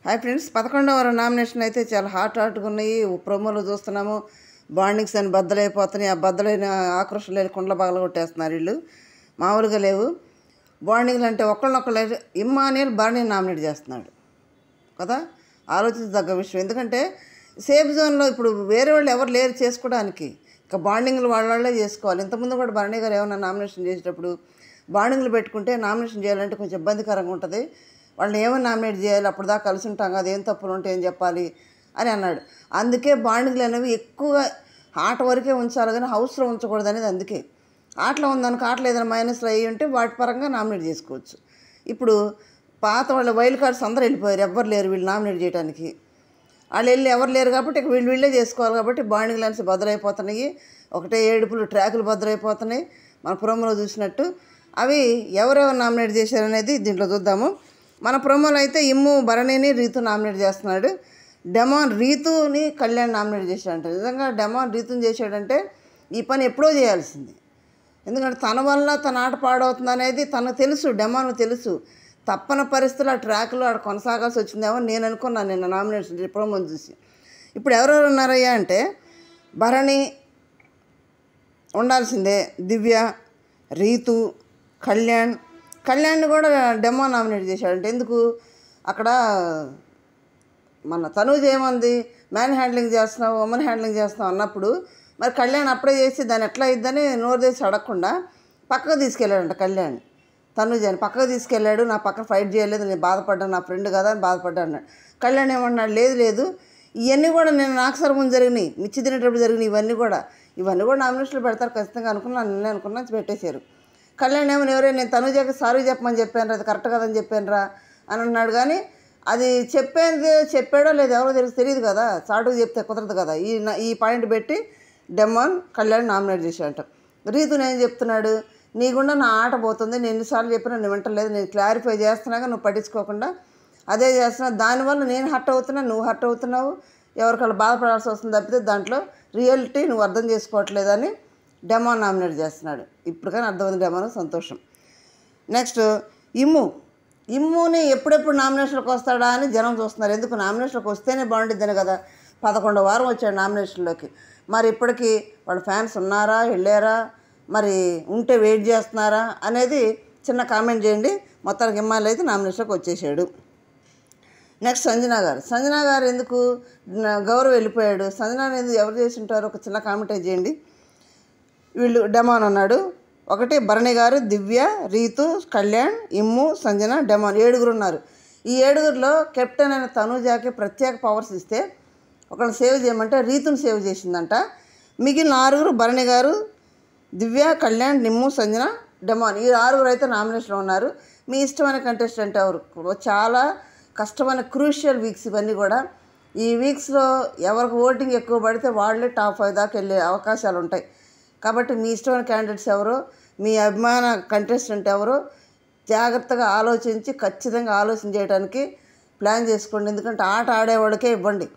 Hi friends, 11వ nomination అయితే చాలా హాట్గా ఉన్నాయి. ప్రోమోలో చూస్తున్నాము. బాండింగ్స్ అని బద్దలైపోతున్నాయి. ఆ బద్దలైన ఆక్రోషం లేని కుండల బాగలు కొట్టేస్తున్నారు వీళ్ళు. మామూలుగా లేవు బాండింగ్లు. అంటే ఒకళ్ళనొకళ్ళు ఇమ్మానియల్ భరణి నామినేట్ చేస్తున్నాడు కదా, ఆలోచించదగ్గ విషయం. ఎందుకంటే సేఫ్ జోన్లో ఇప్పుడు వేరే వాళ్ళు ఎవరు లేరు చేసుకోవడానికి. ఇక బాండింగ్లు వాళ్ళే చేసుకోవాలి. ఇంతకుముందు కూడా భరణి గారు ఏమైనా నామినేషన్ చేసేటప్పుడు బాండింగ్లు పెట్టుకుంటే నామినేషన్ చేయాలంటే కొంచెం ఇబ్బందికరంగా ఉంటుంది. వాళ్ళని ఏమైనా నామినేట్ చేయాలి, అప్పుడు దాకా కలిసి ఉంటాం కదా, ఏం తప్పులు ఉంటే ఏం చెప్పాలి అని అన్నాడు. అందుకే బాండింగ్లు అనేవి ఎక్కువగా ఆట వరకే ఉంచాలి కానీ హౌస్లో ఉంచకూడదు అనేది. అందుకే ఆటలో ఉందనుకో, ఆటలో ఏదైనా మైనస్లో అయ్యి ఉంటే వాటి పరంగా నామినేట్ చేసుకోవచ్చు. ఇప్పుడు పాత వాళ్ళ వైల్డ్ కార్డ్స్ అందరూ వెళ్ళిపోయారు, ఎవ్వరు లేరు వీళ్ళు నామినేట్ చేయడానికి. వాళ్ళు వెళ్ళి ఎవరు లేరు కాబట్టి ఇక వీళ్ళే చేసుకోవాలి. కాబట్టి బాండింగ్ లైన్స్ బద్దలైపోతున్నాయి. ఒకటే ఏడుపులు, ట్రాకులు బద్దలైపోతున్నాయి. మన ప్రోమోలో చూసినట్టు అవి ఎవరెవరు నామినేట్ చేశారనేది దీంట్లో చూద్దాము. మన ప్రోమోలో అయితే ఇమ్ము భరణిని రీతు నామినేట్ చేస్తున్నాడు. డెమాన్ రీతుని కళ్యాణ్ నామినేట్ చేశాడంట. నిజంగా డెమాన్ రీతుని చేశాడంటే ఈ పని ఎప్పుడో చేయాల్సింది. ఎందుకంటే తన వల్ల తన ఆట పాడవుతుంది అనేది తనకు తెలుసు, డెమాన్కు తెలుసు. తప్పని పరిస్థితులు ఆ ట్రాక్లో ఆడ కొనసాగాల్సి వచ్చిందేమో నేను అనుకున్నాను నిన్న నామినేషన్ ప్రోమోని చూసి. ఇప్పుడు ఎవరెవరు ఉన్నారయ్యా అంటే భరణి ఉండాల్సిందే, దివ్య, రీతు, కళ్యాణ్ కూడా డెమో నామినేట్ చేశాడంటే. ఎందుకు అక్కడ మన తనూజ్ ఏమంది, మ్యాన్ హ్యాండ్లింగ్ చేస్తున్నావు, ఉమెన్ హ్యాండ్లింగ్ చేస్తున్నావు అన్నప్పుడు మరి కళ్యాణ్ అప్పుడే చేసి దాన్ని ఎట్లా అయిద్దని నోరు చేసి అడగకుండా పక్కకు తీసుకెళ్ళాడంట కళ్యాణ్. తనూజ్ అని పక్కకు తీసుకెళ్ళాడు. నా పక్కన ఫైట్ చేయలేదు, నేను బాధపడ్డాను, నా ఫ్రెండ్ కదా అని బాధపడ్డా అన్నాడు. కళ్యాణ్ ఏమన్నాడు, లేదు ఇవన్నీ కూడా నేను నాకు సరి ముందు జరిగినాయి, మిచ్చి తినేటప్పుడు జరిగినాయి, ఇవన్నీ కూడా నామినేషన్లు పెడతారు ఖచ్చితంగా అనుకున్నాను, నేను అనుకున్నా పెట్టేశారు. కళ్యాణ్ ఏమని ఎవరే నేను తనూజకి సారీ చెప్పమని చెప్పాను రా, అది కరెక్ట్ కదని చెప్పాను రా అని అన్నాడు. కానీ అది చెప్పాడో లేదు ఎవరో తెలియదు కదా, చాటుకు చెప్తే కుదరదు కదా. ఈ పాయింట్ పెట్టి డెమాన్ కళ్యాణ్ నామినేట్ చేశాడంట. రీతుని ఏం చెప్తున్నాడు, నీకుండా నా ఆట పోతుంది, నేను ఎన్నిసార్లు చెప్పినా నువ్వు వింటలేదు, నేను క్లారిఫై చేస్తున్నాగా నువ్వు పట్టించుకోకుండా అదే చేస్తున్నావు, దానివల్ల నేను హర్ట్ అవుతున్నా, నువ్వు హర్ట్ అవుతున్నావు, ఎవరికైనా బాధపడాల్సి వస్తుంది తప్పితే దాంట్లో రియాలిటీ నువ్వు అర్థం చేసుకోవట్లేదని డెమాన్ నామినేట్ చేస్తున్నాడు. ఇప్పుడు కానీ అర్థమైంది డెమాన్, సంతోషం. నెక్స్ట్ ఇమ్ముని ఎప్పుడెప్పుడు నామినేషన్కి వస్తాడా అని జనం చూస్తున్నారు. ఎందుకు నామినేషన్కి వస్తేనే బాగుండిద్దని కదా. 11వ వారం వచ్చాడు నామినేషన్లోకి. మరి ఇప్పటికీ వాళ్ళ ఫ్యాన్స్ ఉన్నారా, వెళ్ళారా, మరి ఉంటే వెయిట్ చేస్తున్నారా అనేది చిన్న కామెంట్ చేయండి. మొత్తానికి ఇమ్మాయిలు అయితే నామినేషన్కి వచ్చేసాడు. నెక్స్ట్ సంజన గారు ఎందుకు గౌరవ్ వెళ్ళిపోయాడు, సంజన ఎందుకు ఎవరు చేసి ఉంటారో ఒక చిన్న కామెంట్ చేయండి. వీళ్ళు డెమాన్ ఉన్నాడు, ఒకటి భరణి గారు, దివ్య, రీతు, కళ్యాణ్, ఇమ్ము, సంజన, డెమాన్ 7 ఉన్నారు. ఈ 7లో కెప్టెన్ అయిన తనూజాకి ప్రత్యేక పవర్స్ ఇస్తే ఒకళ్ళని సేవ్ చేయమంటే రీతుని సేవ్ చేసిందంట. మిగిలిన 6 భరణి గారు, దివ్య, కళ్యాణ్, నిమ్ము, సంజన, డెమాన్ ఈ 6 అయితే నామినేషన్లో ఉన్నారు. మీ ఇష్టమైన కంటెస్టెంట్ ఎవరు? చాలా కష్టమైన క్రూషియల్ వీక్స్ ఇవన్నీ కూడా. ఈ వీక్స్లో ఎవరికి ఓటింగ్ ఎక్కువ పడితే వాళ్ళే టాప్ 5 దాకా వెళ్ళే అవకాశాలు ఉంటాయి. కాబట్టి మీ ఇష్టమైన క్యాండిడేట్స్ ఎవరో, మీ అభిమాన కంటెస్టెంట్ ఎవరో జాగ్రత్తగా ఆలోచించి ఖచ్చితంగా ఆలోచన చేయడానికి ప్లాన్ చేసుకోండి. ఎందుకంటే ఆట ఆడేవాడికే ఇవ్వండి,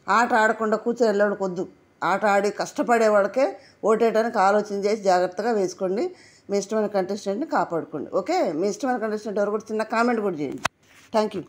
ఆట ఆడకుండా కూర్చొని వెళ్ళేవాడికి వద్దు. ఆట ఆడి కష్టపడేవాడికే ఓటేయడానికి ఆలోచన చేసి జాగ్రత్తగా వేసుకోండి. మీ ఇష్టమైన కంటెస్టెంట్ని కాపాడుకోండి. ఓకే, మీ ఇష్టమైన కంటెస్టెంట్ ఎవరు కూడా చిన్న కామెంట్ కూడా చేయండి. Thank you.